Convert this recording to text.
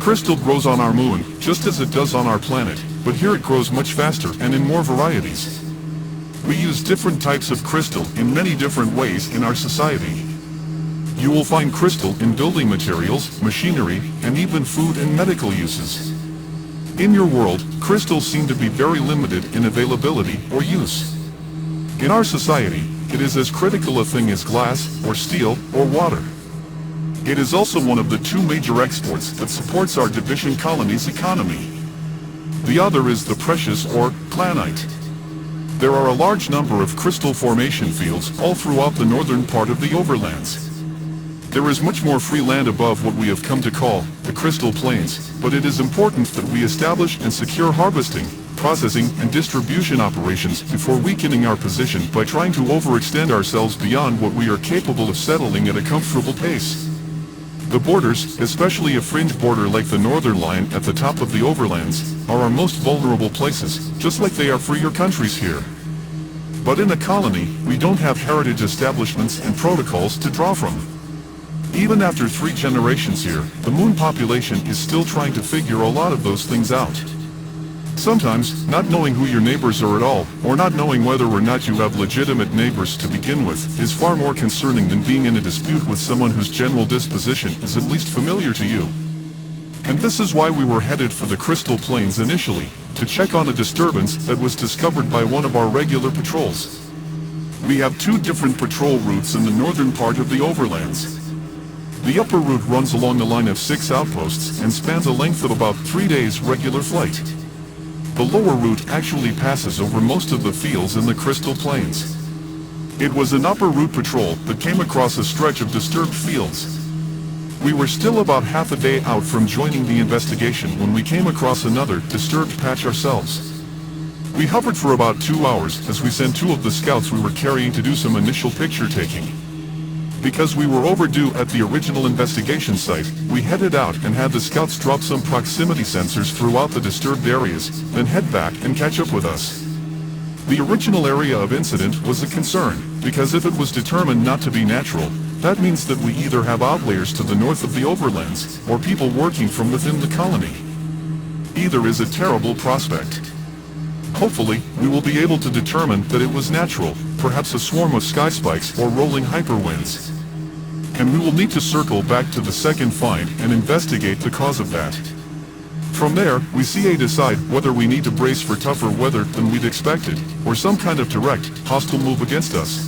Crystal grows on our moon, just as it does on our planet, but here it grows much faster and in more varieties. We use different types of crystal in many different ways in our society. You will find crystal in building materials, machinery, and even food and medical uses. In your world, crystals seem to be very limited in availability or use. In our society, it is as critical a thing as glass, or steel, or water. It is also one of the two major exports that supports our division colony's economy. The other is the precious or granite. There are a large number of crystal formation fields all throughout the northern part of the overlands. There is much more free land above what we have come to call the crystal plains, but it is important that we establish and secure harvesting, processing, and distribution operations before weakening our position by trying to overextend ourselves beyond what we are capable of settling at a comfortable pace. The borders, especially a fringe border like the northern line at the top of the overlands, are our most vulnerable places, just like they are for your countries here. But in a colony, we don't have heritage establishments and protocols to draw from. Even after 3 generations here, the moon population is still trying to figure a lot of those things out. Sometimes, not knowing who your neighbors are at all, or not knowing whether or not you have legitimate neighbors to begin with, is far more concerning than being in a dispute with someone whose general disposition is at least familiar to you. And this is why we were headed for the Crystal Plains initially, to check on a disturbance that was discovered by one of our regular patrols. We have 2 different patrol routes in the northern part of the overlands. The upper route runs along the line of 6 outposts and spans a length of about 3 days regular flight. The lower route actually passes over most of the fields in the Crystal Plains. It was an upper route patrol that came across a stretch of disturbed fields. We were still about half a day out from joining the investigation when we came across another disturbed patch ourselves. We hovered for about 2 hours as we sent 2 of the scouts we were carrying to do some initial picture taking. Because we were overdue at the original investigation site, we headed out and had the scouts drop some proximity sensors throughout the disturbed areas, then head back and catch up with us. The original area of incident was a concern, because if it was determined not to be natural, that means that we either have outliers to the north of the overlands, or people working from within the colony. Either is a terrible prospect. Hopefully, we will be able to determine that it was natural, perhaps a swarm of sky spikes or rolling hyperwinds. And we will need to circle back to the second find and investigate the cause of that. From there, we decide whether we need to brace for tougher weather than we'd expected, or some kind of direct, hostile move against us.